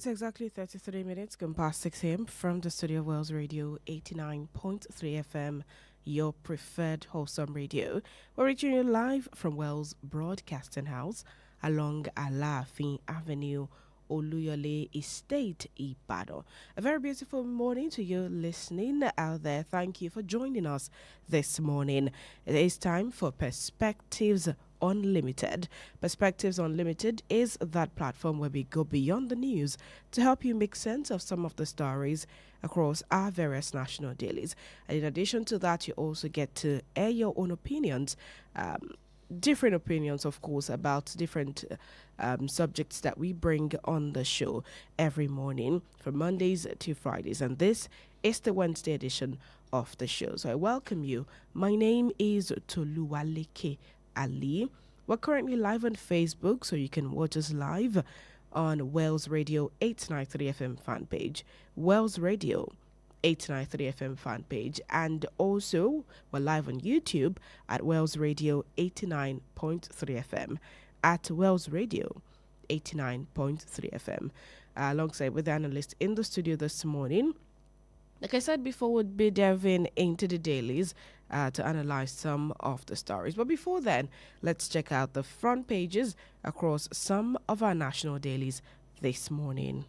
It's exactly 33 minutes gone past 6 a.m. from the studio of Wells Radio 89.3 FM, your preferred wholesome radio. We're reaching you live from Wells Broadcasting House along Alafin Avenue, Oluyole Estate, Ibadan. A very beautiful morning to you listening out there. Thank you for joining us this morning. It is time for Perspectives Unlimited. Perspectives Unlimited is that platform where we go beyond the news to help you make sense of some of the stories across our various national dailies. And in addition to that, you also get to air your own opinions, different opinions, of course, about different subjects that we bring on the show every morning from Mondays to Fridays. And this is the Wednesday edition of the show. So I welcome you. My name is Toluwaleke Alli. We're currently live on Facebook, so you can watch us live on Wells Radio 893 FM fan page, Wells Radio 893 FM fan page, and also we're live on YouTube at Wells Radio 89.3 FM, at Wells Radio 89.3 FM, alongside with the analyst in the studio this morning. Like I said before, we'll be delving into the dailies to analyze some of the stories. But before then, let's check out the front pages across some of our national dailies this morning.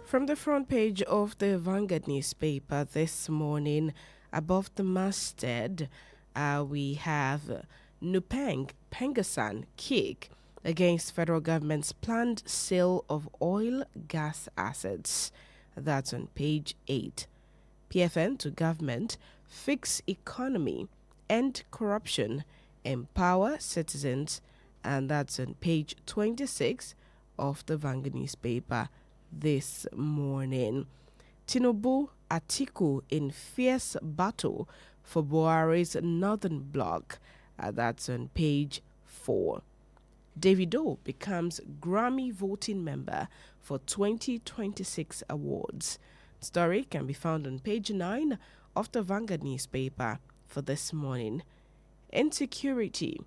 From the front page of the Vanguard newspaper this morning, above the masthead, we have Nupeng Pengasan kick against federal government's planned sale of oil gas assets. That's on page 8. PFN to government, fix economy, end corruption, empower citizens, and that's on page 26 of the Vanguard newspaper this morning. Tinubu Atiku in fierce battle for Buhari's northern bloc. That's on page 4. Davido becomes Grammy voting member for 2026 awards. Story can be found on page 9 of the Vanguard newspaper for this morning. Insecurity.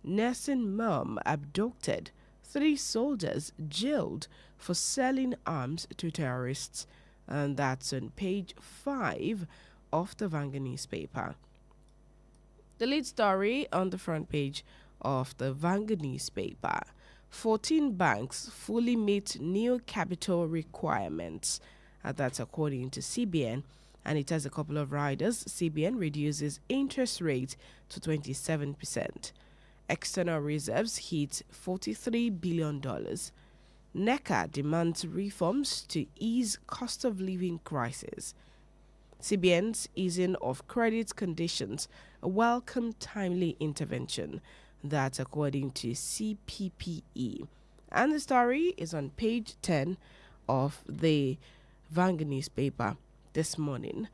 Nursing mom abducted. 3 soldiers jailed for selling arms to terrorists. And that's on page 5 of the Vanguard newspaper. The lead story on the front page of the Vanguard newspaper. 14 banks fully meet new capital requirements. That's according to CBN. And it has a couple of riders. CBN reduces interest rate to 27%. External reserves hit $43 billion. NECA demands reforms to ease cost of living crisis. CBN's easing of credit conditions, a welcome timely intervention. That's according to CPPE. And the story is on page 10 of the Vanguard newspaper this morning.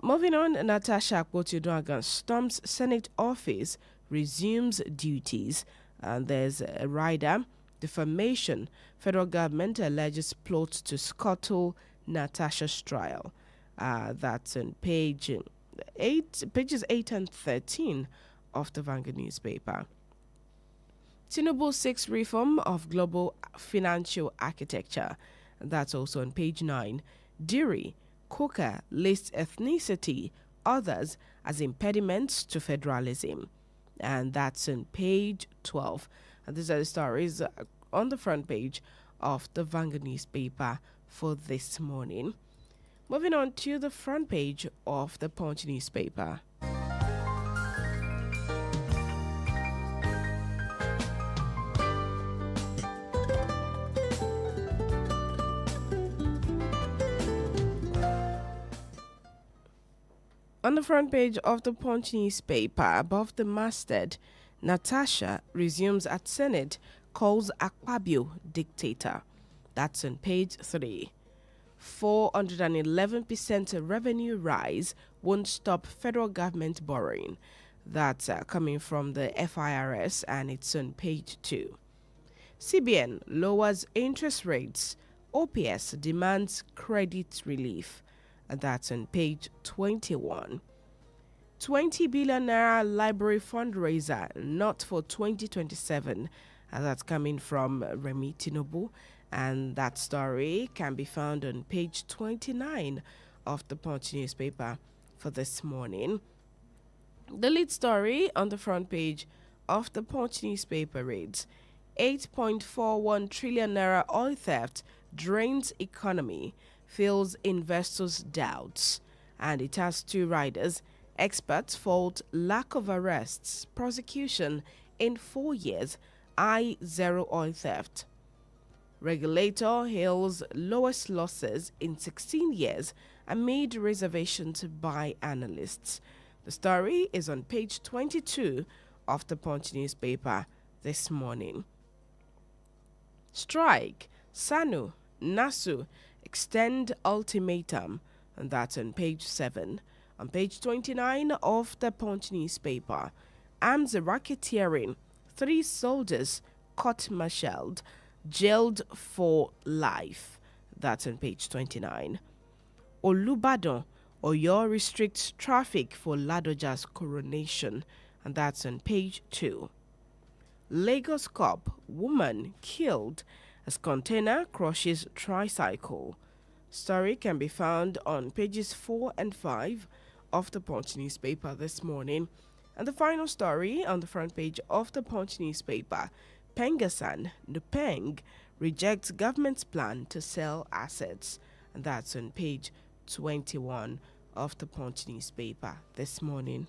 Moving on, Natasha Akpoti-Uduaghan storms Senate office, resumes duties. And there's a rider, defamation. Federal government alleges plot to scuttle Natasha's trial. That's on pages 8 and 13 of the Vanguard newspaper. Tinubu seeks reform of global financial architecture. That's also on page 9. Diri, Coker lists ethnicity, others as impediments to federalism. And that's on page 12. And these are the stories on the front page of the Vanguard newspaper for this morning. Moving on to the front page of the Punch newspaper. On the front page of the Punch newspaper, above the masthead, Natasha resumes at Senate, calls Akpabio dictator. That's on page 3. 411% revenue rise won't stop federal government borrowing. That's coming from the FIRS, and it's on page 2. CBN lowers interest rates. OPS demands credit relief. And that's on page 21. 20 billion naira library fundraiser not for 2027. And that's coming from Remi Tinubu. And that story can be found on page 29 of the Punch newspaper for this morning. The lead story on the front page of the Punch newspaper reads, 8.41 trillion naira oil theft drains economy, fills investors' doubts. And it has two riders. Experts fault lack of arrests, prosecution in 4 years, zero oil theft. Regulator hails lowest losses in 16 years amid reservations by analysts. The story is on page 22 of the Punch newspaper this morning. Strike, SANU, NASU extend ultimatum, and that's on page 7. On page 29 of the Punch newspaper, arms racketeering, 3 soldiers court-martialed, jailed for life. That's on page 29. Olubadan, Oyo restricts traffic for Ladoja's coronation, and that's on page 2. Lagos cop, woman killed as container crushes tricycle. Story can be found on pages 4 and 5 of the Punch newspaper this morning. And the final story on the front page of the Punch newspaper, Pengasan, Nupeng, rejects government's plan to sell assets. And that's on page 21 of the Punch newspaper this morning.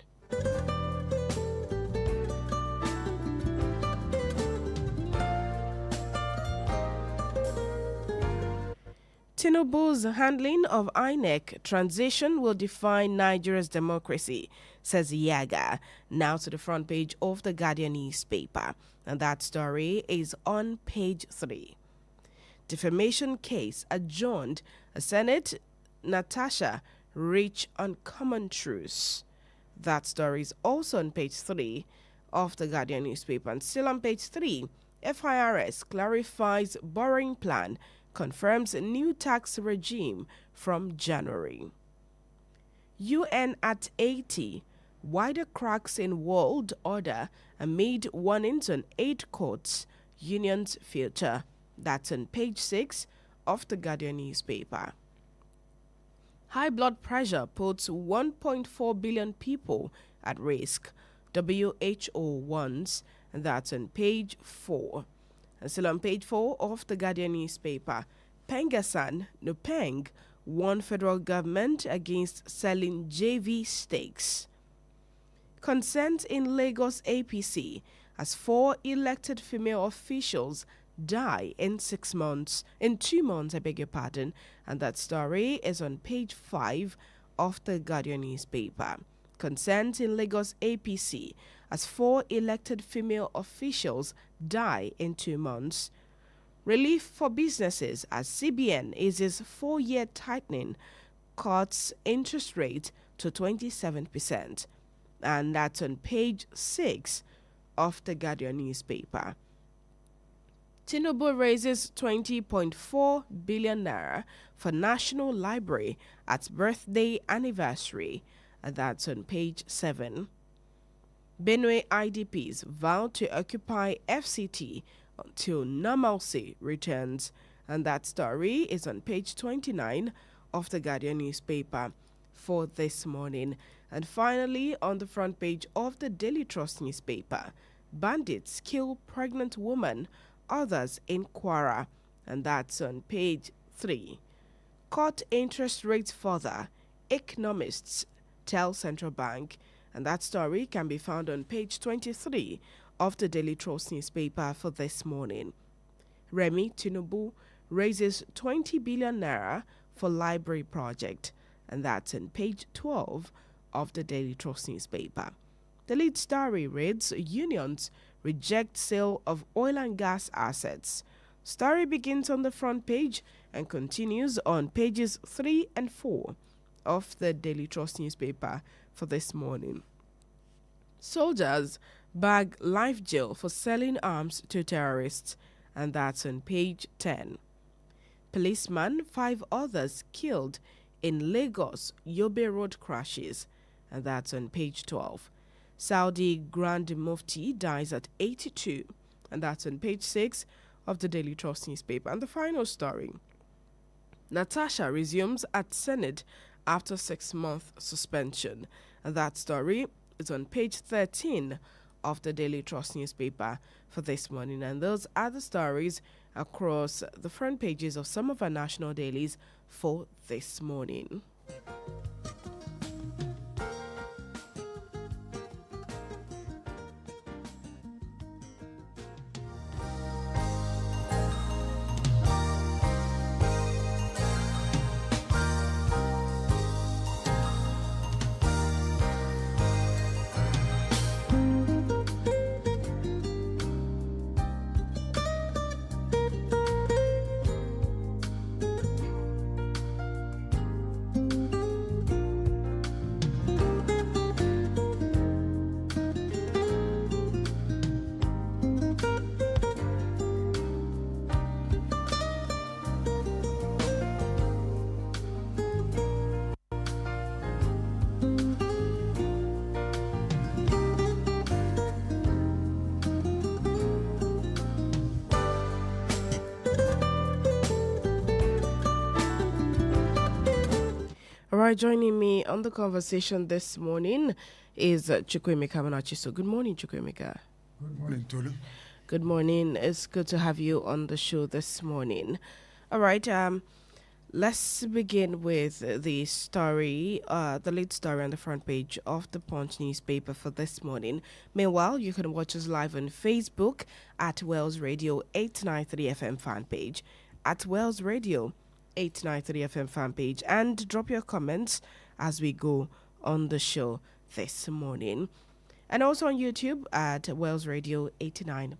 Tinubu's handling of INEC transition will define Nigeria's democracy, says Yaga. Now to the front page of the Guardian newspaper, and that story is on page 3. Defamation case adjourned. Senate Natasha reach on common truce. That story is also on page 3 of the Guardian newspaper. And still on page 3, FIRS clarifies borrowing plan, confirms new tax regime from January. UN at 80, wider cracks in world order amid warnings on 8 courts, union's future. That's on page 6 of the Guardian newspaper. High blood pressure puts 1.4 billion people at risk, WHO warns, and that's on page 4. And still on page 4 of the Guardian newspaper, Pengasan, Nupeng, warn federal government against selling JV stakes. Consent in Lagos APC as 4 elected female officials die in 2 months, I beg your pardon, and that story is on page 5 of the Guardian newspaper. Consent in Lagos APC as 4 elected female officials die in 2 months. Relief for businesses as CBN eases 4-year tightening, cuts interest rate to 27%. And that's on page 6 of the Guardian newspaper. Tinubu raises 20.4 billion naira for National Library at birthday anniversary. And that's on page 7. Benue IDPs vow to occupy FCT until normalcy returns. And that story is on page 29 of the Guardian newspaper for this morning. And finally, on the front page of the Daily Trust newspaper, bandits kill pregnant woman, others in Kwara. And that's on page 3. Cut interest rates further, economists tell central bank. And that story can be found on page 23 of the Daily Trust newspaper for this morning. Remi Tinubu raises 20 billion naira for library project, and that's on page 12 of the Daily Trust newspaper. The lead story reads, unions reject sale of oil and gas assets. Story begins on the front page and continues on pages 3 and 4 of the Daily Trust newspaper for this morning. Soldiers bag life jail for selling arms to terrorists, and that's on page 10. Policeman, 5 others killed in Lagos Yobe Road crashes, and that's on page 12. Saudi Grand Mufti dies at 82, and that's on page 6 of the Daily Trust newspaper. And the final story, Natasha resumes at Senate after 6-month suspension, and that story is on page 13 of the Daily Trust newspaper for this morning. And those are the stories across the front pages of some of our national dailies for this morning. All right, joining me on the conversation this morning is Chukwemeka Manachiso. Good morning, Chukwemeka. Good morning, Tolu. Good morning. It's good to have you on the show this morning. All right, let's begin with the story, the lead story on the front page of the Punch newspaper for this morning. Meanwhile, you can watch us live on Facebook at Wells Radio 893 FM fan page, at Wells Radio 893 FM fan page, and drop your comments as we go on the show this morning. And also on YouTube at Wells Radio 89.3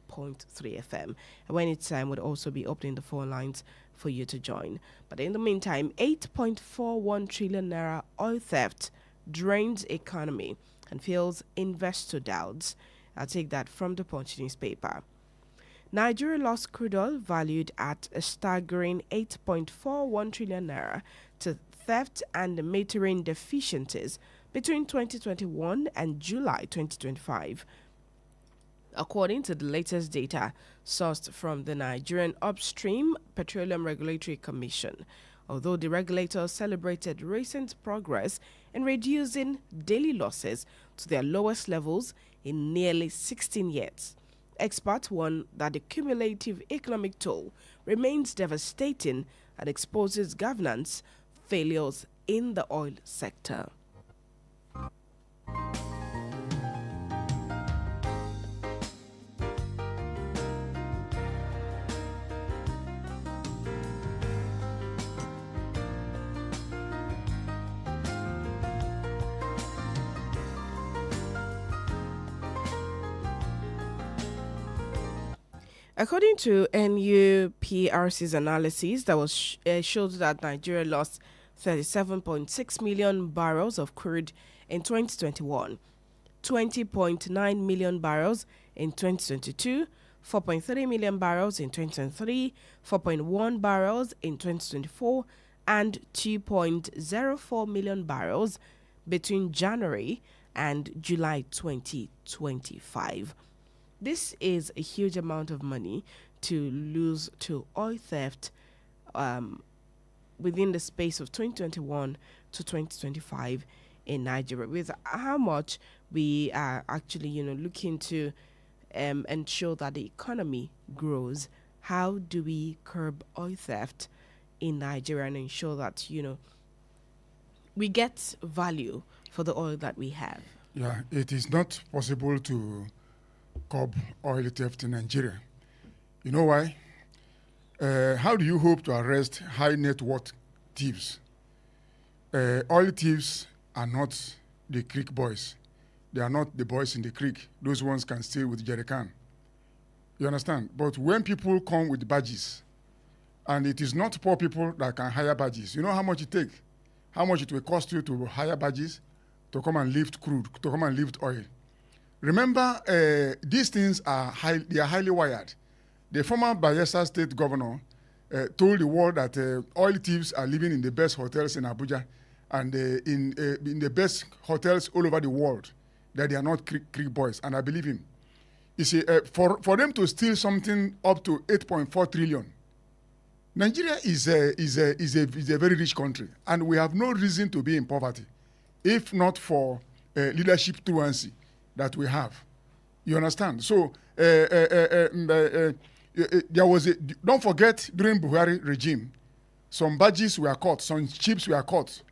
FM. And when it's time, we'll also be opening the phone lines for you to join. But in the meantime, 8.41 trillion naira oil theft drains economy and fuels investor doubts. I'll take that from the Punch newspaper. Nigeria lost crude oil valued at a staggering 8.41 trillion naira to theft and metering deficiencies between 2021 and July 2025. According to the latest data sourced from the Nigerian Upstream Petroleum Regulatory Commission, although the regulator celebrated recent progress in reducing daily losses to their lowest levels in nearly 16 years. Experts warn that the cumulative economic toll remains devastating and exposes governance failures in the oil sector. According to NUPRC's analysis, that was showed that Nigeria lost 37.6 million barrels of crude in 2021, 20.9 million barrels in 2022, 4.3 million barrels in 2023, 4.1 barrels in 2024, and 2.04 million barrels between January and July 2025. This is a huge amount of money to lose to oil theft within the space of 2021 to 2025 in Nigeria. With how much we are actually, looking to ensure that the economy grows, how do we curb oil theft in Nigeria and ensure that, we get value for the oil that we have? Yeah, it is not possible to curb oil theft in Nigeria. You know why? How do you hope to arrest high net worth thieves? Oil thieves are not the creek boys. They are not the boys in the creek. Those ones can steal with jerry can. You understand? But when people come with badges, and it is not poor people that can hire badges, you know how much it takes? How much it will cost you to hire badges to come and lift crude, to come and lift oil? Remember, these things are they are highly wired. The former Bayelsa State governor told the world that oil thieves are living in the best hotels in Abuja and in the best hotels all over the world, that they are not creek boys, and I believe him. You see, for them to steal something up to 8.4 trillion, Nigeria is a very rich country, and we have no reason to be in poverty, if not for leadership truancy that we have. You understand? So there was a, don't forget, during Buhari regime, some barges were caught, some ships were caught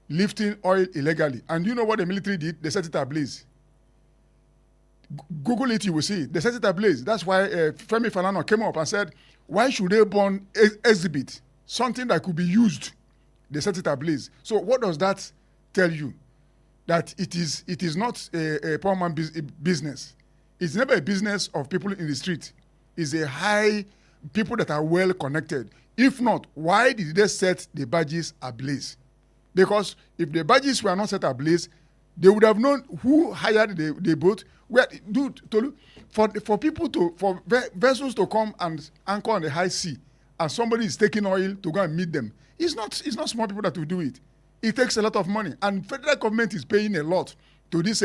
lifting oil illegally. And you know what the military did? They set it ablaze. Google it, you will see it. They set it ablaze. That's why Femi Falana came up and said, why should they burn exhibit, something that could be used? They set it ablaze. So what does that tell you? That it is not a poor man business. It's never a business of people in the street. It's a high people that are well connected. If not, why did they set the barges ablaze? Because if the barges were not set ablaze, they would have known who hired the boat. Where, dude, Tolu, for people to, for vessels to come and anchor on the high sea, and somebody is taking oil to go and meet them, it's not small people that will do it. It takes a lot of money, and federal government is paying a lot to this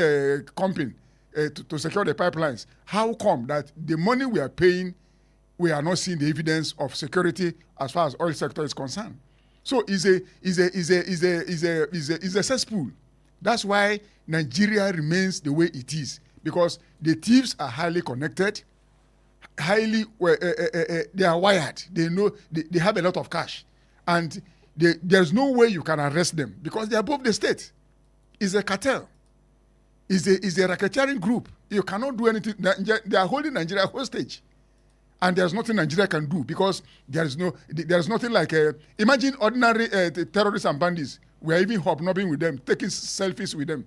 company to secure the pipelines. How come that the money we are paying, we are not seeing the evidence of security as far as oil sector is concerned? So it's a cesspool. That's why Nigeria remains the way it is, because the thieves are highly connected, they are wired. They know they have a lot of cash, and there's no way you can arrest them because they are above the state. It's a cartel. It's a racketeering group. You cannot do anything. They are holding Nigeria hostage, and there's nothing Nigeria can do because there's nothing like imagine ordinary terrorists and bandits. We are even hobnobbing with them, taking selfies with them.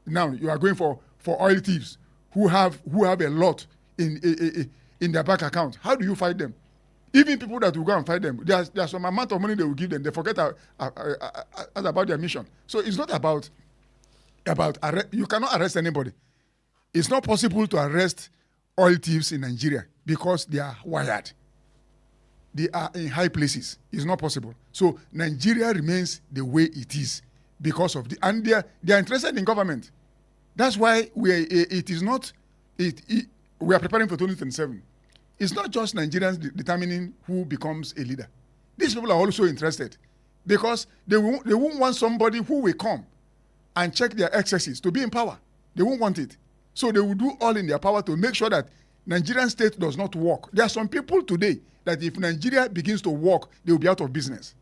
Now you are going for oil thieves who have a lot in their bank account. How do you fight them? Even people that will go and fight them, there's some amount of money they will give them. They forget about their mission. So it's not about you cannot arrest anybody. It's not possible to arrest oil thieves in Nigeria because they are wired. They are in high places. It's not possible. So Nigeria remains the way it is because of and they are interested in government. That's why we are preparing for 2027. It's not just Nigerians determining who becomes a leader. These people are also interested because they won't want somebody who will come and check their excesses to be in power. They won't want it. So they will do all in their power to make sure that Nigerian state does not work. There are some people today that if Nigeria begins to work, they will be out of business.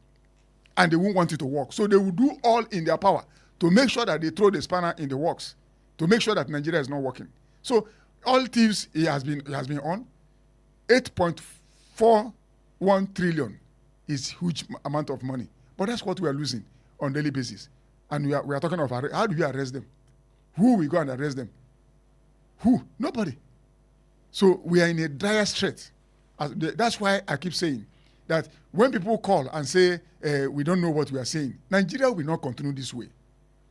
And they won't want it to work. So they will do all in their power to make sure that they throw the spanner in the works, to make sure that Nigeria is not working. So all thieves he has been on. 8.41 trillion is huge amount of money. But that's what we are losing on daily basis. And we are talking of how do we arrest them? Who will go and arrest them? Who? Nobody. So we are in a dire strait. That's why I keep saying that when people call and say we don't know what we are saying, Nigeria will not continue this way.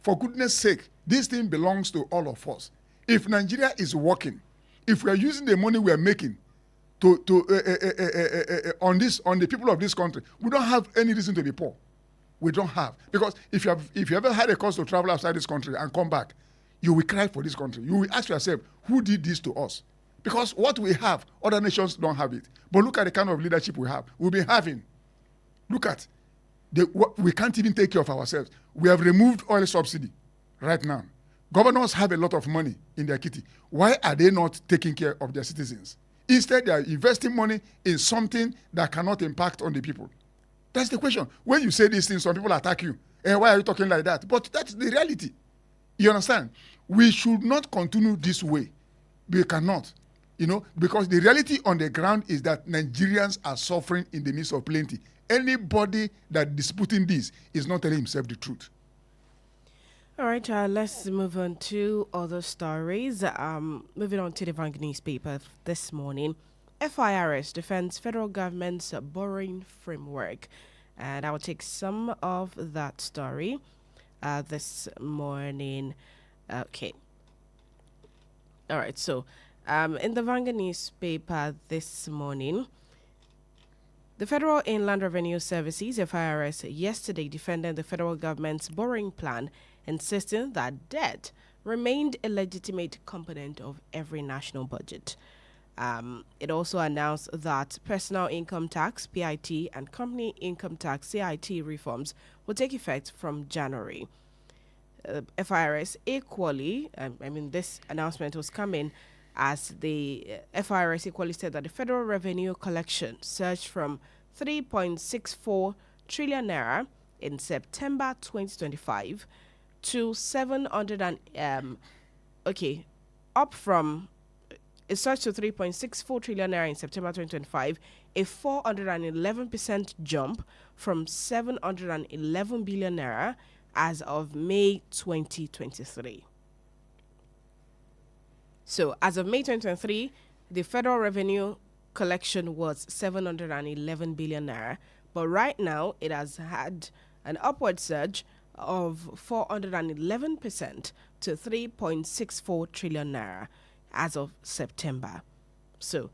For goodness sake, this thing belongs to all of us. If Nigeria is working, if we are using the money we are making on the people of this country, we don't have any reason to be poor. We don't have, because if you ever had a cause to travel outside this country and come back, you will cry for this country. You will ask yourself, who did this to us? Because what we have, other nations don't have it. But look at the kind of leadership we have. We'll be having. Look at we can't even take care of ourselves. We have removed oil subsidy right now. Governors have a lot of money in their kitty. Why are they not taking care of their citizens? Instead, they are investing money in something that cannot impact on the people. That's the question. When you say these things, some people attack you. Why are you talking like that? But that's the reality. You understand? We should not continue this way. We cannot. Because the reality on the ground is that Nigerians are suffering in the midst of plenty. Anybody that disputing this is not telling himself the truth. All right, let's move on to other stories. Moving on to the Vanguard newspaper this morning. FIRS defends federal government's borrowing framework. And I will take some of that story this morning. Okay. All right. So, in the Vanguard newspaper this morning, the Federal Inland Revenue Services (FIRS) yesterday defended the federal government's borrowing plan, insisting that debt remained a legitimate component of every national budget. It also announced that personal income tax (PIT) and company income tax (CIT) reforms will take effect from January. FIRS equally, this announcement was coming as the FIRS equally said that the federal revenue collection surged from 3.64 trillion naira in September 2025 to 700 up from it surged to 3.64 trillion naira in September 2025, a 411% jump from 711 billion naira as of May 2023. So, as of May 2023, the federal revenue collection was 711 billion naira, but right now it has had an upward surge of 411% to 3.64 trillion naira as of September. So,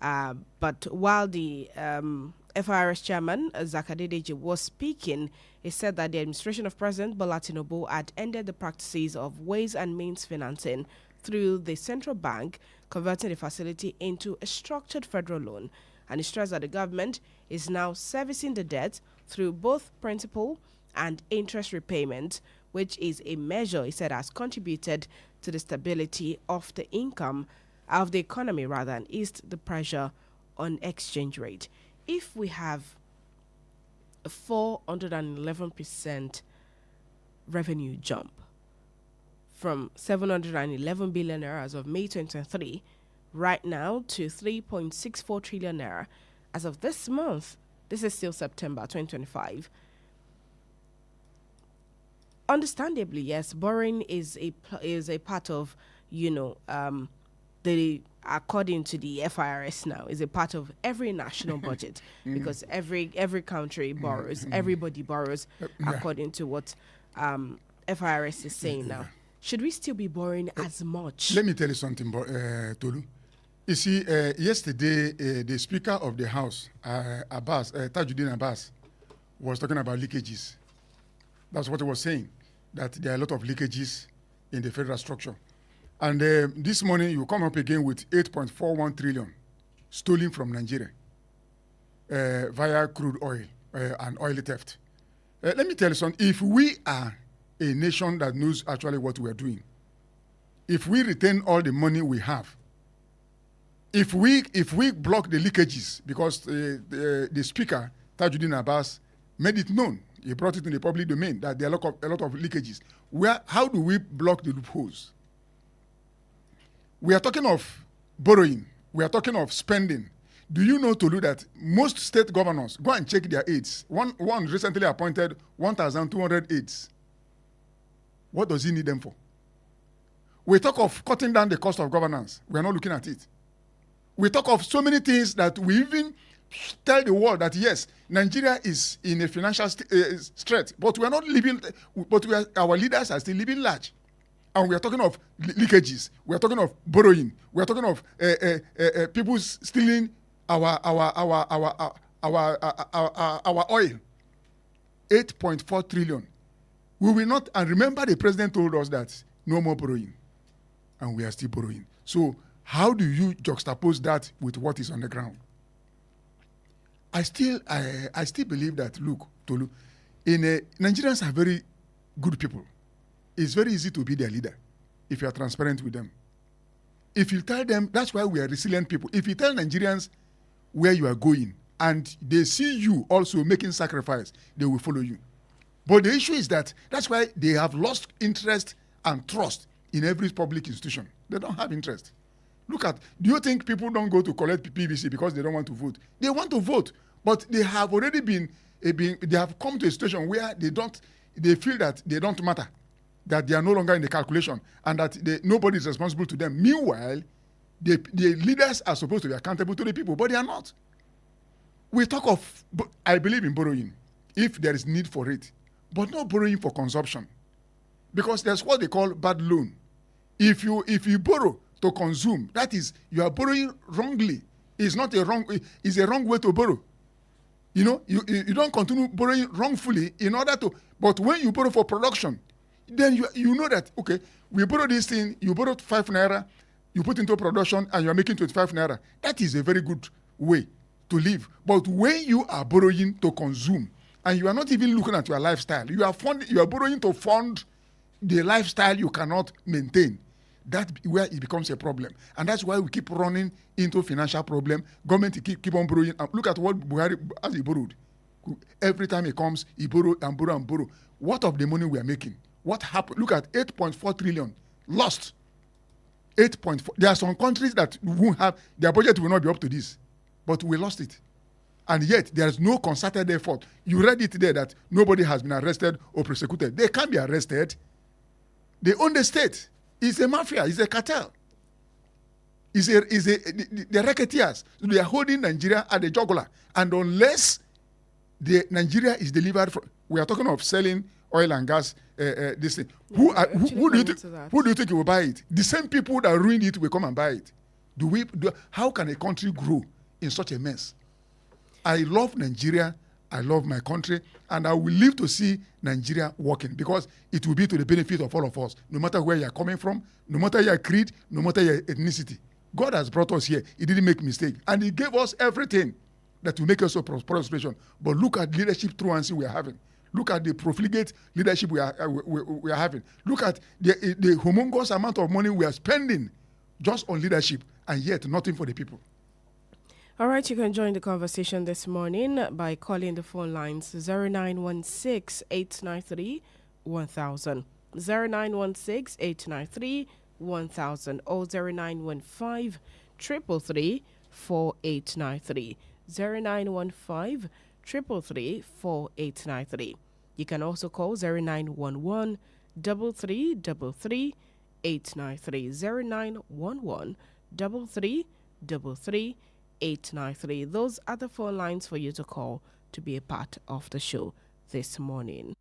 but while the FIRS chairman, Zakadedeji, was speaking, he said that the administration of President Bola Tinubu had ended the practices of ways and means financing through the central bank, converting the facility into a structured federal loan. And he stressed that the government is now servicing the debt through both principal and interest repayment, which is a measure, he said, has contributed to the stability of the income of the economy rather and eased the pressure on exchange rate. If we have a 411% revenue jump from 711 billion naira as of May 2023 right now to 3.64 trillion naira as of this month, this is still September 2025. Understandably, yes, borrowing is a part of, the according to the FIRS now, is a part of every national budget because every country borrows, everybody borrows according to what FIRS is saying now. Should we still be borrowing as much? Let me tell you something, Tolu. You see, yesterday, the Speaker of the House, Tajuddin Abbas, was talking about leakages. That's what he was saying, that there are a lot of leakages in the federal structure. And this morning, you come up again with 8.41 trillion stolen from Nigeria via crude oil and oil theft. Let me tell you something. If we are a nation that knows actually what we are doing, if we retain all the money we have, if we block the leakages, because the Speaker, Tajuddin Abbas, made it known, he brought it in the public domain that there are a lot of leakages. How do we block the loopholes? We are talking of borrowing. We are talking of spending. Do you know, Tolu, that most state governors, go and check their aides. One recently appointed 1,200 aides. What does he need them for? We talk of cutting down the cost of governance. We are not looking at it. We talk of so many things that we even tell the world that, yes, Nigeria is in a financial strait, but we are not living, our leaders are still living large. And we are talking of leakages. We are talking of borrowing. We are talking of people stealing our oil. 8.4 trillion. We will not, and remember the president told us that no more borrowing. And we are still borrowing. So how do you juxtapose that with what is on the ground? I still believe that, look, Tolu, Nigerians are very good people. It's very easy to be their leader if you are transparent with them. If you tell them, that's why we are resilient people. If you tell Nigerians where you are going and they see you also making sacrifice, they will follow you. But the issue is that's why they have lost interest and trust in every public institution. They don't have interest. Do you think people don't go to collect PVC because they don't want to vote? They want to vote, but they have already they have come to a situation where they feel that they don't matter, that they are no longer in the calculation, and that nobody is responsible to them. Meanwhile, the leaders are supposed to be accountable to the people, but they are not. We talk of, I believe in borrowing, if there is need for it, but not borrowing for consumption. Because there's what they call bad loan. If you borrow to consume. That is, you are borrowing wrongly. It's a wrong way to borrow. You know, you don't continue borrowing wrongfully in order to, but when you borrow for production, then you know that, okay, we borrow this thing, you borrowed 5 naira, you put into production and you're making 25 naira. That is a very good way to live. But when you are borrowing to consume and you are not even looking at your lifestyle, you are borrowing to fund the lifestyle you cannot maintain. That's where it becomes a problem. And that's why we keep running into financial problem. Government keep on borrowing. Look at what Buhari, as he borrowed. Every time he comes, he borrow and borrow and borrow. What of the money we are making? What happened? Look at 8.4 trillion lost. 8.4. There are some countries that won't have, their budget will not be up to this. But we lost it. And yet, there is no concerted effort. You read it there that nobody has been arrested or prosecuted. They can't be arrested. They own the state. It's a mafia. It's a cartel. The racketeers. So they are holding Nigeria at the jugular. And unless Nigeria is delivered from, we are talking of selling oil and gas, this thing. Who do you think will buy it? The same people that ruined it will come and buy it. How can a country grow in such a mess? I love Nigeria. I love my country, and I will live to see Nigeria working because it will be to the benefit of all of us, no matter where you are coming from, no matter your creed, no matter your ethnicity. God has brought us here. He didn't make a mistake, and He gave us everything that will make us a prosperous nation. But look at leadership truancy we are having. Look at the profligate leadership we are having. Look at the humongous amount of money we are spending just on leadership, and yet nothing for the people. All right, you can join the conversation this morning by calling the phone lines 0916-893-1000, 0916-893-1000, or 0915-333-4893, 0915-333-4893. You can also call 0911-333-893, 0911-333-893. 893. Those are the phone lines for you to call to be a part of the show this morning.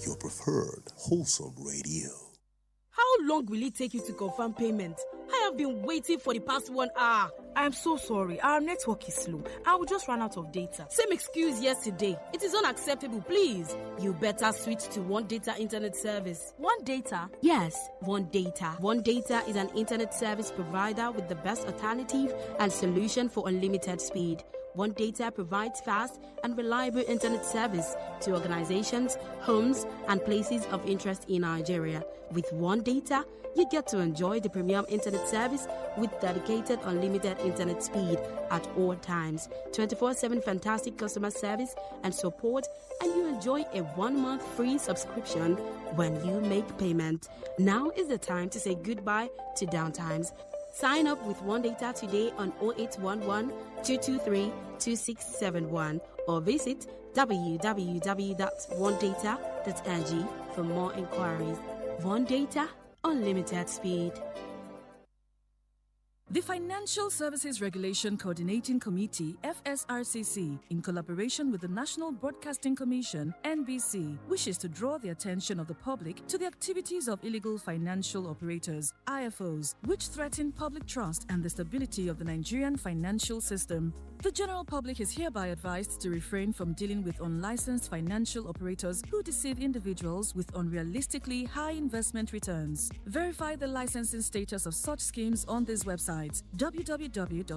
Your preferred wholesome radio. How long will it take you to confirm payment? I have been waiting for the past 1 hour. I'm so sorry. Our network is slow. I will just run out of data. Same excuse yesterday. It is unacceptable, please. You better switch to One Data Internet Service. One Data? Yes, One Data. One Data is an internet service provider with the best alternative and solution for unlimited speed. One Data provides fast and reliable internet service to organizations, homes, and places of interest in Nigeria. With One Data, you get to enjoy the premium internet service with dedicated unlimited internet speed at all times, 24/7 fantastic customer service and support, and you enjoy a 1-month free subscription when you make payment. Now is the time to say goodbye to downtimes. Sign up with One Data today on 0811-223-2671 or visit www.onedata.ng for more inquiries. One Data, unlimited speed. The Financial Services Regulation Coordinating Committee, FSRCC, in collaboration with the National Broadcasting Commission, NBC, wishes to draw the attention of the public to the activities of illegal financial operators, IFOs, which threaten public trust and the stability of the Nigerian financial system. The general public is hereby advised to refrain from dealing with unlicensed financial operators who deceive individuals with unrealistically high investment returns. Verify the licensing status of such schemes on these websites: www.cbn.gov.ng,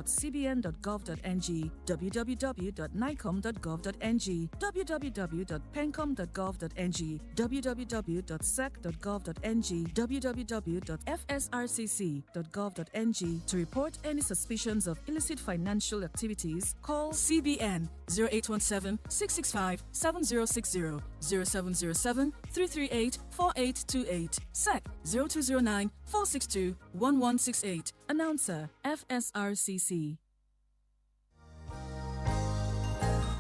www.nicom.gov.ng, www.pencom.gov.ng, www.sec.gov.ng, www.fsrcc.gov.ng. To report any suspicions of illicit financial activities, call CBN 0817-665-7060, 0707-338-4828, SEC 0209-462-1168. Announcer, FSRCC.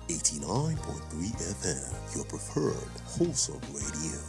89.3 89.3 FM, your preferred wholesome radio.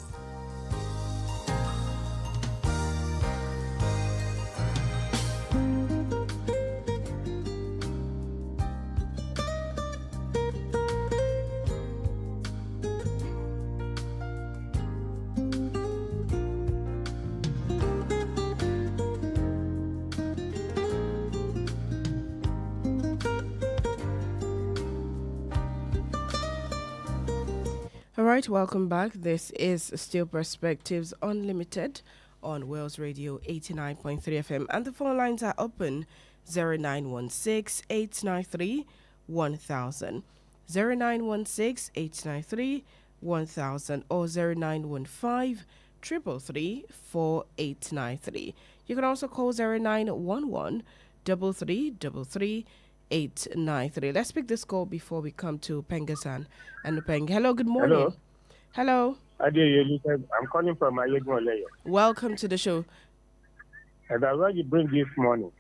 All right, welcome back. This is Still Perspectives Unlimited on Wales Radio 89.3 FM. And the phone lines are open 0916 893 1000, 0916 893 1000, or 0915 333 4893. You can also call 0911 3333 893. Let's pick this call before we come to Pengasan and Peng. Hello, good morning. Hello. I'm calling from Ayegmole. Welcome to the show. And I want you bring this morning.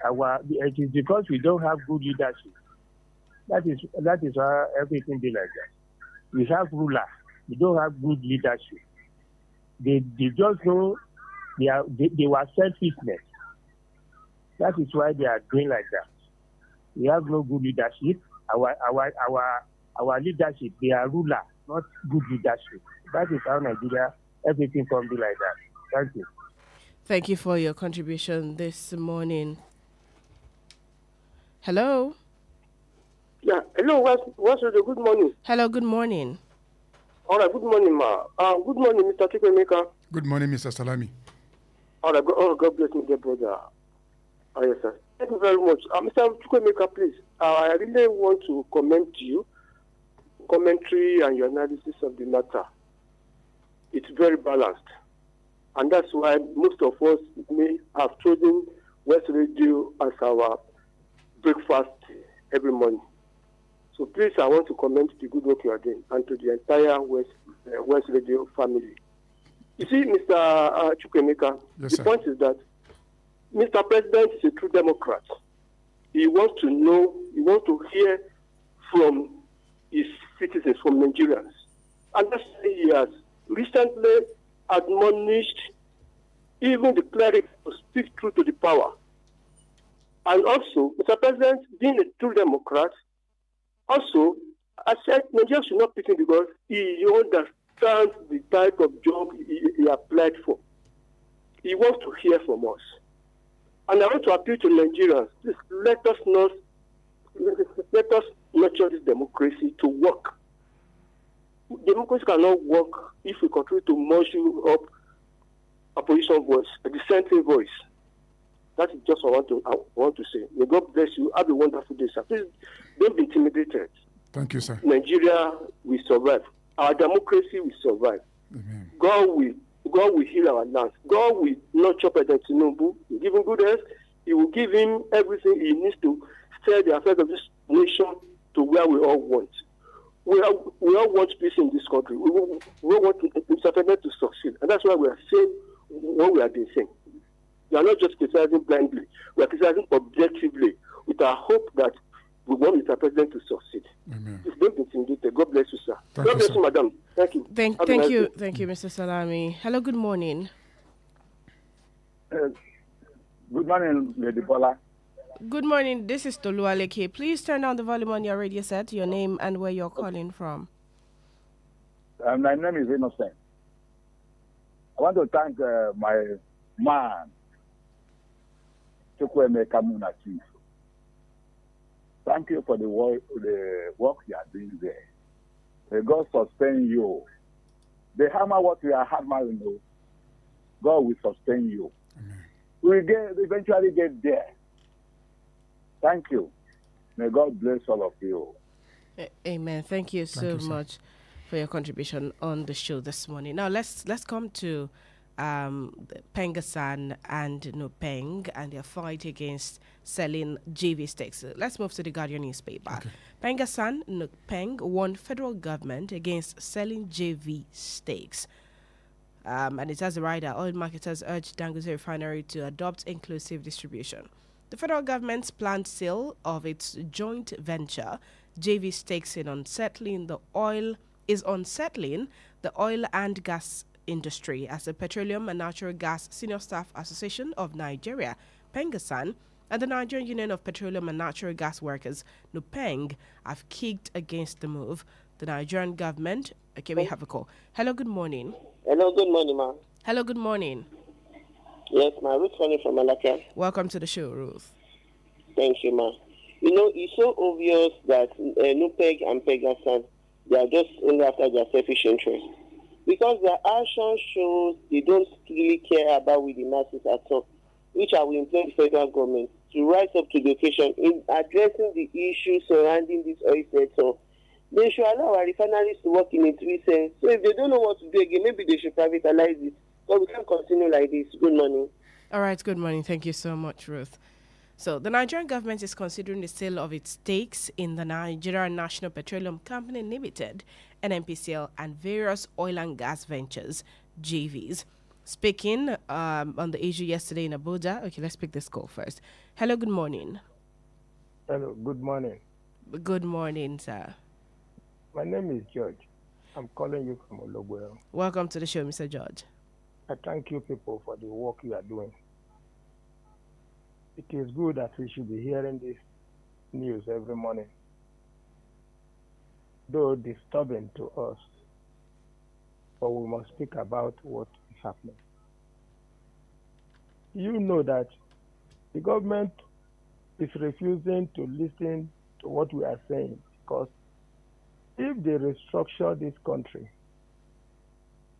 It is because we don't have good leadership. That is why everything be like that. We have ruler. We don't have good leadership. They just know they were selfishness. That is why they are doing like that. We have no good leadership. Our leadership, they are ruler, not good leadership. That is how Nigeria, everything can be like that. Thank you. Thank you for your contribution this morning. Hello. Yeah, hello, what's the good morning? Hello, good morning. All right, good morning, ma. Good morning, Mr. Chukwemeka. Good morning, Mr. Salami. All right, God bless me, dear brother. Oh, yes, sir. Thank you very much. Mr. Chukwemeka, please. I really want to commend you, commentary and your analysis of the matter. It's very balanced. And that's why most of us may have chosen West Radio as our breakfast every morning. So please, I want to commend the good work you are doing and to the entire West Radio family. You see, Mr. Chukwemeka, Yes, the point is that Mr. President is a true Democrat. He wants to know, he wants to hear from his citizens, from Nigerians. And that's why he has recently admonished even the clerics to speak truth to the power. And also, Mr. President, being a true Democrat, also, I said Nigeria should not pick him because he understands the type of job he applied for. He wants to hear from us. And I want to appeal to Nigerians, please let us nurture this democracy to work. Democracy cannot work if we continue to muzzle up opposition voice, a dissenting voice. That is just what I want to say. May God bless you. Have a wonderful day, sir. Please don't be intimidated. Thank you, sir. Nigeria will survive. Our democracy will survive. Amen. God will heal our land. God will nurture President Tinubu. He will give him good health. He will give him everything he needs to steer the affairs of this nation to where we all want. We all want peace in this country. We all want Mr. President to succeed. And that's why we are saying what we have been saying. We are not just criticizing blindly. We are criticizing objectively with our hope that we want Mr. President to succeed. Amen. Please don't be intimidated. God bless you, sir. Thank God you, bless sir. you, madam. Thank you. Thank you, Mr. Salami. Hello, good morning. Good morning, Lady Bola. Good morning. This is Toluwaleke. Please turn down the volume on your radio set, your name and where you're calling from. My name is Innocent. I want to thank my man, Chukwemeka Munachi. Thank you for the work you are doing there. May God sustain you. The hammer what we are hammering, God will sustain you. Amen. We will eventually get there. Thank you. May God bless all of you. Amen. Thank you so much for your contribution on the show this morning. Now let's come to Pengasan and Nupeng and their fight against selling JV stakes. Let's move to the Guardian newspaper. Okay. Pengasan Nupeng warned federal government against selling JV stakes. And it has a rider. Oil marketers urged Dangote Refinery to adopt inclusive distribution. The federal government's planned sale of its joint venture, JV stakes in unsettling the oil and gas industry, as the Petroleum and Natural Gas Senior Staff Association of Nigeria, Pengasan, and the Nigerian Union of Petroleum and Natural Gas Workers, NUPENG, have kicked against the move. The Nigerian government. Okay, we have a call. Hello, good morning. Hello, good morning, ma'am. Hello, good morning. Yes, ma'am. Ruth calling from Malacca. Welcome to the show, Ruth. Thank you, ma'am. You know, it's so obvious that NUPEG and Pegasan, they are just only after their selfish interest. Because their action shows they don't really care about with the masses at all, which I will implore the federal government to rise up to the occasion in addressing the issues surrounding this oil sector. They should allow our refineries to work in its sense. So if they don't know what to do again, maybe they should privatize it. But we can't continue like this. Good morning. All right, good morning. Thank you so much, Ruth. So the Nigerian government is considering the sale of its stakes in the Nigerian National Petroleum Company Limited, NNPCL, and various oil and gas ventures, JVs. Speaking on the issue yesterday in Abuja. Okay, let's pick this call first. Hello, good morning. Hello, good morning. Good morning, sir. My name is George. I'm calling you from Ologwe. Welcome to the show, Mr. George. I thank you people for the work you are doing. It is good that we should be hearing this news every morning, though disturbing to us, but we must speak about what is happening. You know that the government is refusing to listen to what we are saying, because if they restructure this country,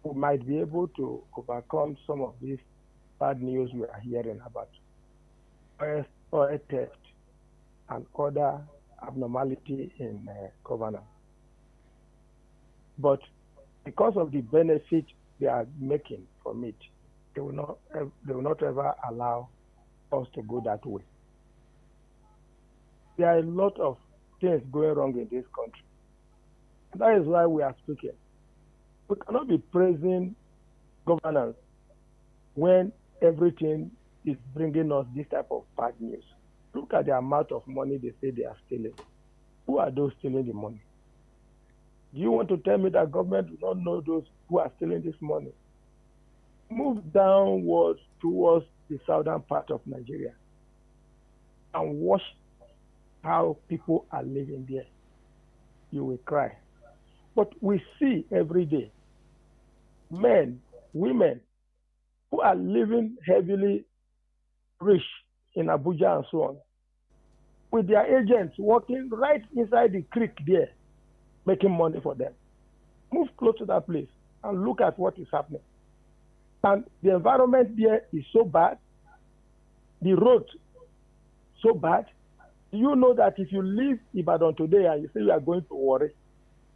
we might be able to overcome some of these bad news we are hearing about oil theft and other abnormality in governance. But because of the benefit they are making from it, they will not ever allow us to go that way. There are a lot of things going wrong in this country. That is why we are speaking. We cannot be praising governance when everything is bringing us this type of bad news. Look at the amount of money they say they are stealing. Who are those stealing the money? Do you want to tell me that government do not know those who are stealing this money? Move downwards towards the southern part of Nigeria and watch how people are living there. You will cry. But we see every day men, women who are living heavily rich in Abuja and so on, with their agents working right inside the creek there, making money for them. Move close to that place and look at what is happening. And the environment there is so bad, the road so bad. You know that if you leave Ibadan today and you say you are going to Warri,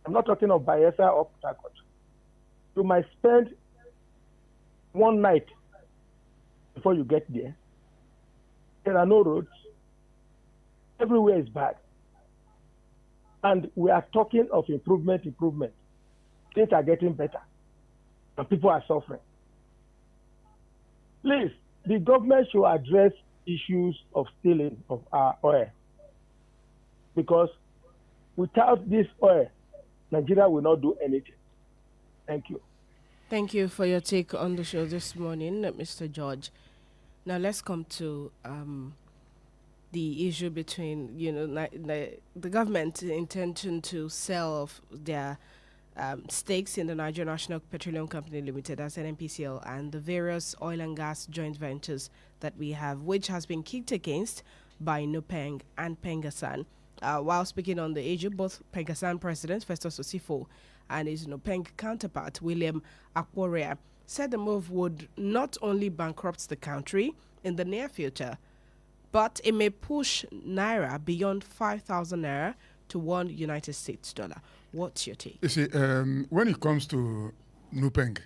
I'm not talking of Bayelsa or Port Harcourt, you might spend one night before you get there. There are no roads. Everywhere is bad. And we are talking of improvement. Things are getting better. And people are suffering. Please, the government should address issues of stealing of our oil. Because without this oil, Nigeria will not do anything. Thank you. Thank you for your take on the show this morning, Mr. George. Now let's come to the issue between, the government's intention to sell off their stakes in the Nigerian National Petroleum Company Limited, as NNPCL, and the various oil and gas joint ventures that we have, which has been kicked against by NUPENG and Pengasan. While speaking on the issue, both Pengasan President Festus Osifo and his NUPENG counterpart, William Akworia, said the move would not only bankrupt the country in the near future, but it may push Naira beyond 5,000 Naira to $1 US. What's your take? You see, when it comes to NUPENG,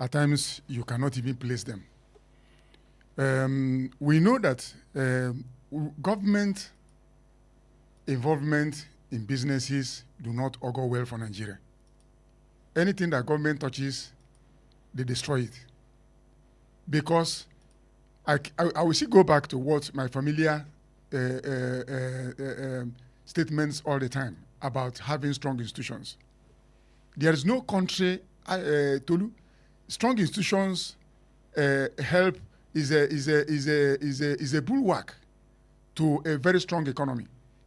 at times you cannot even place them. We know that government involvement in businesses do not augur well for Nigeria. Anything that government touches, they destroy it. Because I will still go back to what my familiar statements all the time about having strong institutions. There is no country, Tolu, strong institutions help is a bulwark to a very strong economy.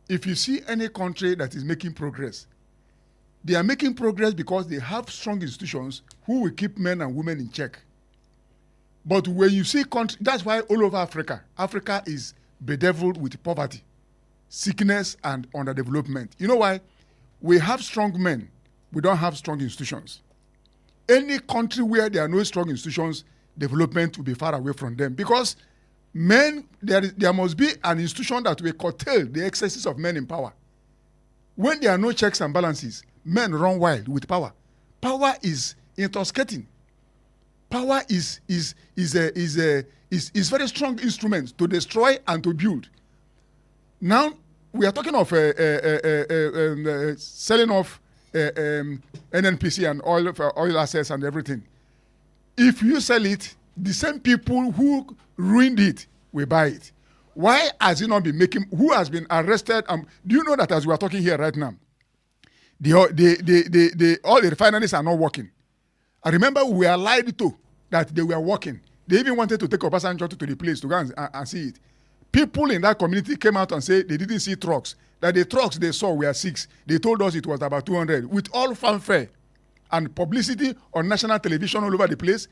If you see any country that is making progress, they are making progress because they have strong institutions who will keep men and women in check. But when you see countries, that's why all over Africa is bedeviled with poverty, sickness, and underdevelopment. You know why? We have strong men, we don't have strong institutions. Any country where there are no strong institutions, development will be far away from them, because there must be an institution that will curtail the excesses of men in power. When there are no checks and balances, men run wild with power. Power is intoxicating. Power is very strong instrument to destroy and to build. Now we are talking of selling off NNPC and oil assets and everything. If you sell it, the same people who ruined it will buy it. Why has it not been making? Who has been arrested? Do you know that as we are talking here right now, all the refineries are not working? I remember we were lied to that they were working. They even wanted to take Obasanjo to the place to go and see it. People in that community came out and said they didn't see trucks. That the trucks they saw were 6. They told us it was about 200. With all fanfare and publicity on national television all over the place.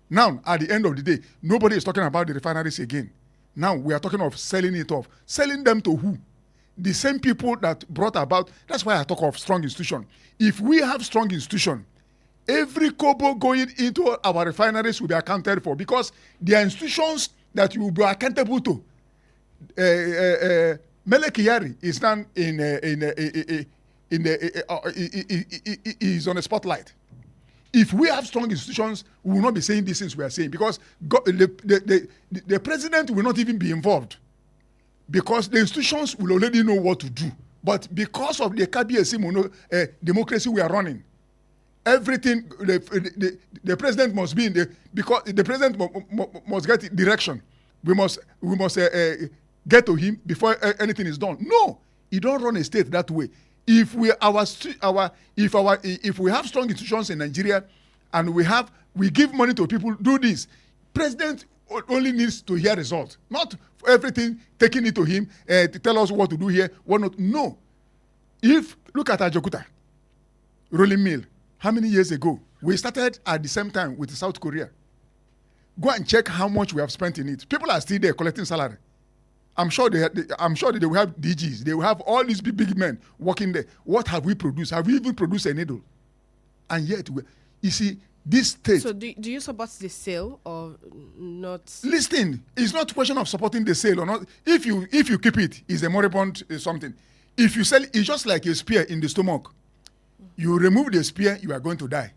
Now, at the end of the day, nobody is talking about the refineries again. Now, we are talking of selling it off. Selling them to who? The same people that brought about. That's why I talk of strong institution. If we have strong institution, every kobo going into our refineries will be accounted for, because they are institutions that you will be accountable to. Mele Kyari is now is on a spotlight. If we have strong institutions, we will not be saying these things we are saying, because the president will not even be involved, because the institutions will already know what to do. But because of the KBSC democracy we are running, everything the president must be in because the president must get direction. We must get to him before anything is done. No, you don't run a state that way. If we have strong institutions in Nigeria, and we give money to people, do this, president only needs to hear results, not for everything taking it to him to tell us what to do here, what not. No. Look at Ajokuta rolling mill. How many years ago? We started at the same time with South Korea. Go and check how much we have spent in it. People are still there collecting salary. I'm sure that they will have DGs. They will have all these big men working there. What have we produced? Have we even produced a needle? And yet, you see, this state. So do you support the sale or not? Listen, it's not a question of supporting the sale or not. If you keep it, it's a moribund something. If you sell it, it's just like a spear in the stomach. You remove the spear, you are going to die.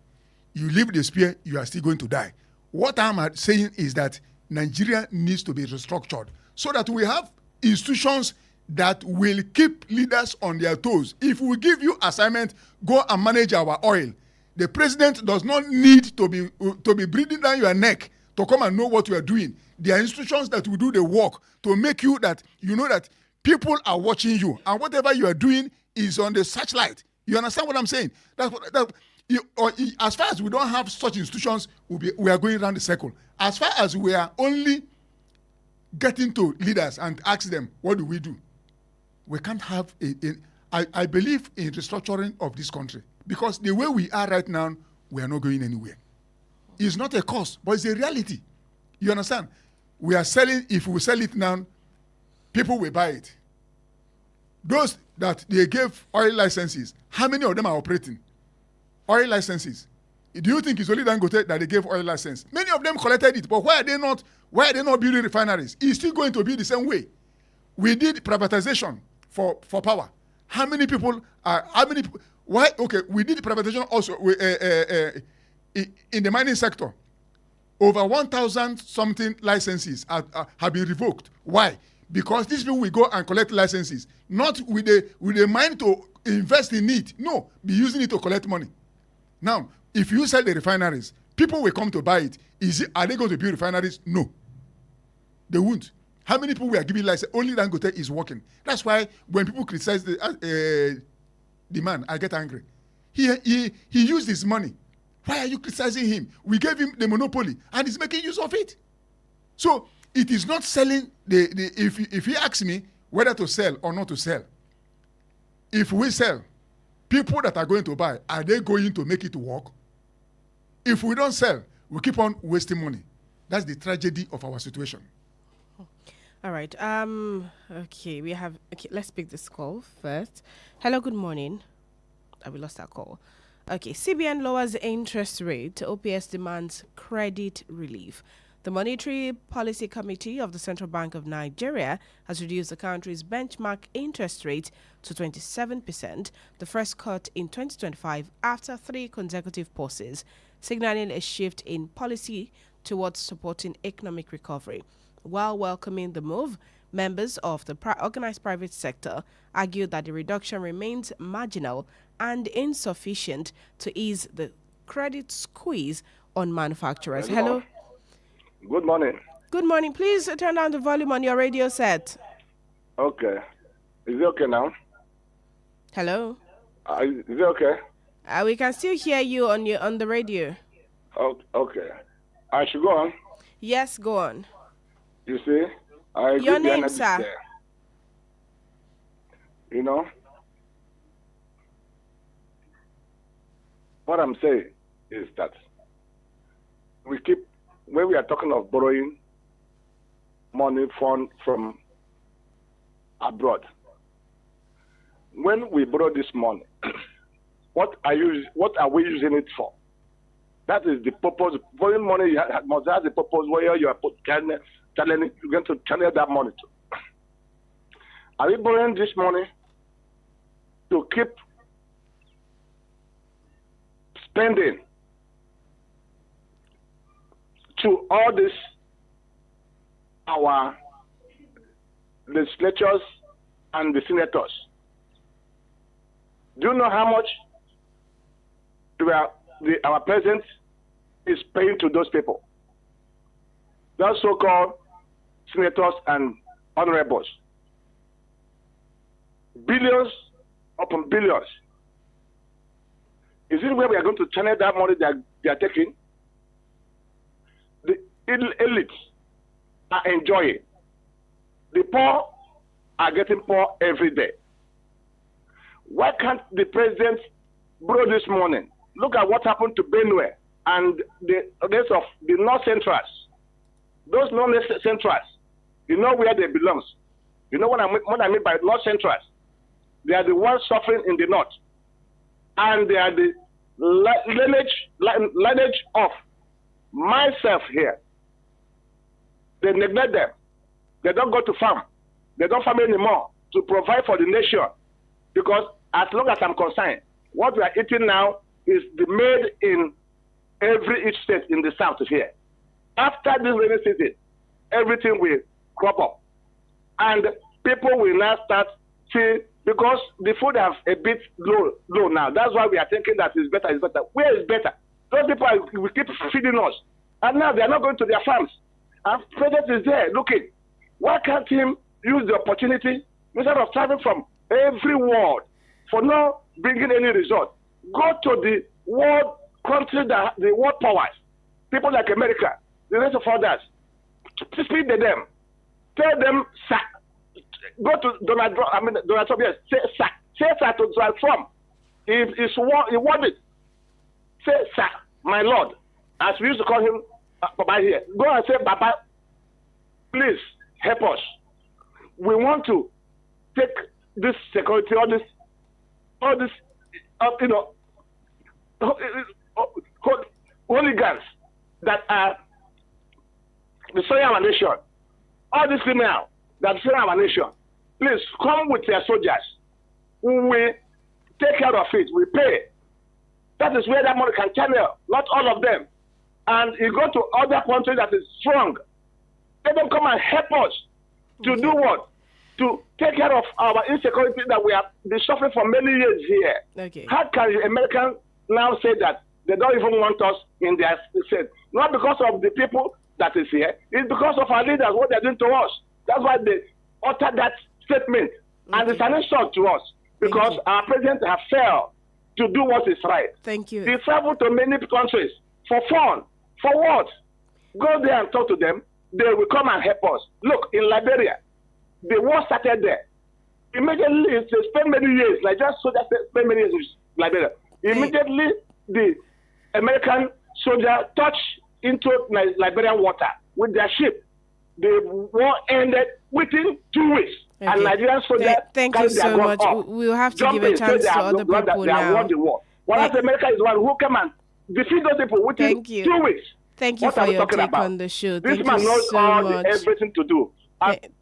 You leave the spear, you are still going to die. What I'm saying is that Nigeria needs to be restructured so that we have institutions that will keep leaders on their toes. If we give you assignment, go and manage our oil. The president does not need to be breathing down your neck to come and know what you are doing. There are institutions that will do the work to make you that you know that people are watching you, and whatever you are doing is on the searchlight. You understand what I'm saying? As far as we don't have such institutions, we are going around the circle. As far as we are only getting to leaders and ask them, what do we do? We can't have I believe in restructuring of this country, because the way we are right now, we are not going anywhere. It's not a cost, but it's a reality. You understand? We are selling, if we sell it now, people will buy it. Those that they gave oil licenses, how many of them are operating? Oil licenses. Do you think it's only Dangote that they gave oil license? Many of them collected it, but why are they not building refineries? It's still going to be the same way. We did privatization for power. How many people why? Okay, we did privatization also in the mining sector. Over 1,000 something licenses have been revoked. Why? Because these people will go and collect licenses, not with the mind to invest in it. No, be using it to collect money. Now, if you sell the refineries, people will come to buy it. Are they going to build refineries? No. They won't. How many people we are giving license? Only Dangote is working. That's why when people criticize the man, I get angry. He used his money. Why are you criticizing him? We gave him the monopoly, and he's making use of it. So it is not selling if he asks me whether to sell or not to sell, if we sell, people that are going to buy, are they going to make it work? If we don't sell, we keep on wasting money. That's the tragedy of our situation. All right. Okay, let's pick this call first. Hello, good morning. We lost that call. Okay, CBN lowers interest rate. OPS demands credit relief. The Monetary Policy Committee of the Central Bank of Nigeria has reduced the country's benchmark interest rate to 27%, the first cut in 2025 after 3 consecutive pauses, signaling a shift in policy towards supporting economic recovery. While welcoming the move, members of the organized private sector argued that the reduction remains marginal and insufficient to ease the credit squeeze on manufacturers. Hello. Good morning. Good morning. Please turn down the volume on your radio set. Okay. Is it okay now? Hello. Is it okay? We can still hear you on the radio. Okay. I should go on. Yes, go on. You see, your name, sir. There. You know, what I'm saying is that when we are talking of borrowing money from abroad, when we borrow this money, what are we using it for? That is the purpose. Borrowing money must have the purpose where you are you're going to channel that money to. Are we borrowing this money to keep spending to all this our legislators and the senators? Do you know how much our president is paying to those people? Those so-called senators and honorables. Billions upon billions. Is it where we are going to channel that money they are taking? The elites are enjoying. The poor are getting poor every day. Why can't the president borrow this morning? Look at what happened to Benue and the rest of the North Centrals. Those North Centrals, you know where they belong. You know what I mean by North Centrals? They are the ones suffering in the north. And they are the lineage of myself here. They neglect them. They don't go to farm. They don't farm anymore to provide for the nation. Because as long as I'm concerned, what we are eating now is made in every each state in the south here. After this rainy season, everything will crop up. And people will now start seeing, because the food have a bit low now. That's why we are thinking that it's better. Where is better? Those people will keep feeding us. And now they are not going to their farms. And president is there looking. Why can't him use the opportunity instead of traveling from every world for not bringing any result? Go to the world country, the world powers, people like America, the rest of others, speak to them, tell them, sack. Go to Donald Trump, yes, say sack. Say sack to Donald Trump. If he want it, say sack, my lord, as we used to call him, Papa here. Go and say, Papa, please help us. We want to take this security, all this, hooligans that are destroying our nation. All these criminals that destroy our nation. Please come with your soldiers. We take care of it. We pay. That is where that money can channel. Not all of them. And you go to other countries that is strong. Let them come and help us to do what? To take care of our insecurity that we have been suffering for many years here. Okay. How can the Americans now say that they don't even want us in their state? Not because of the people that is here. It's because of our leaders, what they're doing to us. That's why they uttered that statement. And it's an insult to us because our president has failed to do what is right. Thank you. He traveled to many countries for fun. For what? Go there and talk to them. They will come and help us. Look, in Liberia, the war started there. Immediately, they spent many years, like just soldiers spent many years with Liberia. Immediately, the American soldier touched into Liberian water with their ship. The war ended within 2 weeks. Okay. And Nigerian soldiers thank you so much. We'll have to give a chance to other people now. Won the war. Whereas America is one who came and defeat those people within 2 weeks. Thank you for your take on the show. This man knows everything to do.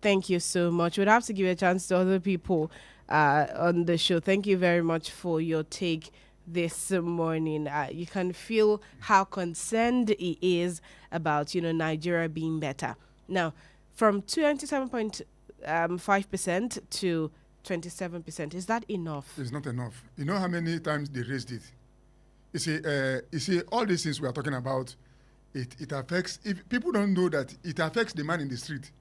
Thank you so much. We'll have to give a chance to other people on the show. Thank you very much for your take this morning. You can feel how concerned he is about, Nigeria being better. Now, from 27.5% to 27%, is that enough? It's not enough. You know how many times they raised it? You see, all these things we are talking about, it affects, if people don't know that it affects the man in the street.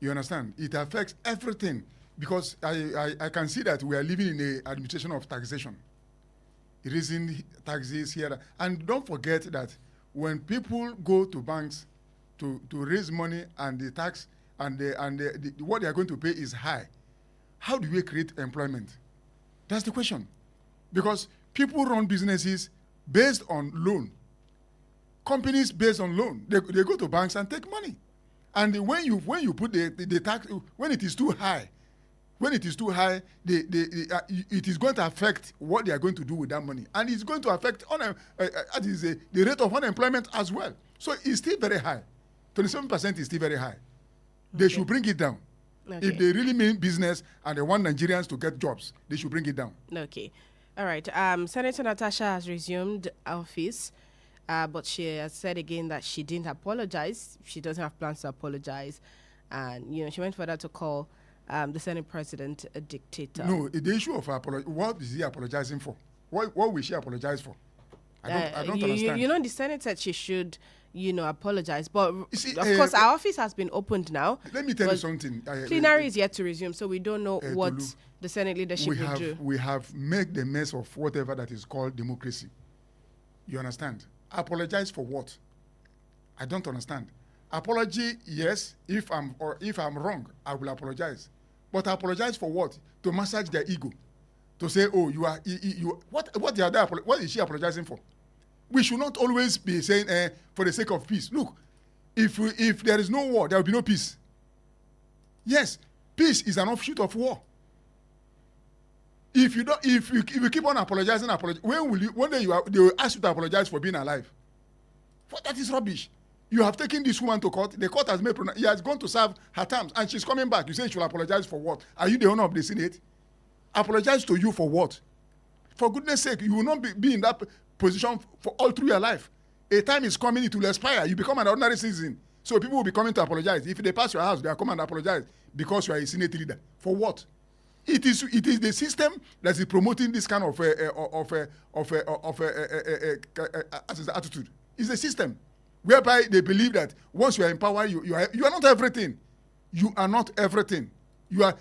You understand? It affects everything because I can see that we are living in an administration of taxation. Raising taxes here. And don't forget that when people go to banks to raise money and the tax and what they are going to pay is high, how do we create employment? That's the question. Because people run businesses based on loan. Companies based on loan. They go to banks and take money. And when you put the tax, when it is too high, it is going to affect what they are going to do with that money. And it's going to affect the rate of unemployment as well. So it's still very high. 27% is still very high. They should bring it down. Okay. If they really mean business and they want Nigerians to get jobs, they should bring it down. Okay. All right. Senator Natasha has resumed office, but she has said again that she didn't apologize. She doesn't have plans to apologize. And, she went further to call the Senate president a dictator. No, the issue of apology, what is he apologizing for? What will she apologize for? I don't understand. The Senate said she should, apologize. But, of course, our office has been opened now. Let me tell you something. Plenary is yet to resume, so we don't know what the Senate leadership will do. We have made the mess of whatever that is called democracy. You understand? Apologize for what? I don't understand. Apology, yes. If I'm wrong, I will apologize. But I apologize for what? To massage their ego. To say, oh, what is she apologizing for? We should not always be saying, for the sake of peace. Look, if there is no war, there will be no peace. Yes, peace is an offshoot of war. If you keep on apologizing, one day they will ask you to apologize for being alive. That is rubbish. You have taken this woman to court. The court has made he has gone to serve her terms, and she's coming back. You say she will apologize for what? Are you the owner of the Senate? Apologize to you for what? For goodness sake, you will not be in that position for all through your life. A time is coming, it will expire. You become an ordinary citizen. So people will be coming to apologize. If they pass your house, they will come and apologize because you are a Senate leader. For what? It is the system that is promoting this kind of attitude. It's the system whereby they believe that once you are in power, you are not everything. You are not everything. The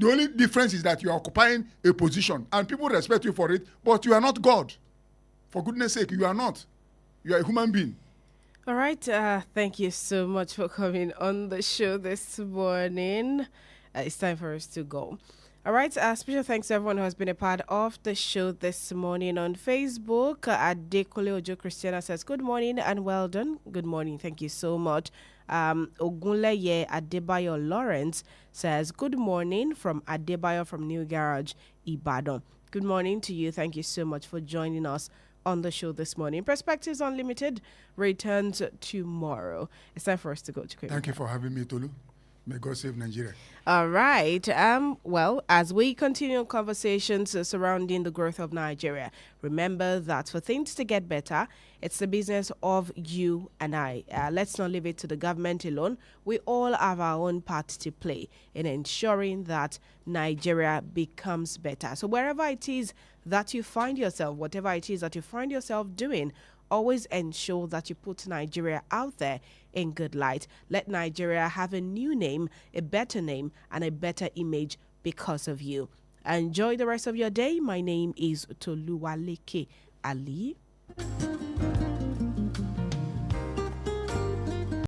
only difference is that you are occupying a position and people respect you for it, but you are not God. For goodness sake, you are not. You are a human being. All right. Thank you so much for coming on the show this morning. It's time for us to go. All right. Special thanks to everyone who has been a part of the show this morning on Facebook. Adekole Ojo Christiana says, good morning and well done. Good morning. Thank you so much. Ogunleye Adebayo Lawrence says, good morning from Adebayo from New Garage, Ibadan. Good morning to you. Thank you so much for joining us on the show this morning. Perspectives Unlimited returns tomorrow. It's time for us to go to quick. Thank you for having me, Tolu. May God save Nigeria. All right. Well, as we continue conversations surrounding the growth of Nigeria, remember that for things to get better, it's the business of you and I. Let's not leave it to the government alone. We all have our own part to play in ensuring that Nigeria becomes better. So wherever it is that you find yourself, whatever it is that you find yourself doing Always ensure that you put Nigeria out there in good light. Let Nigeria have a new name, a better name, and a better image because of you. Enjoy the rest of your day. My name is Toluwaleke Alli.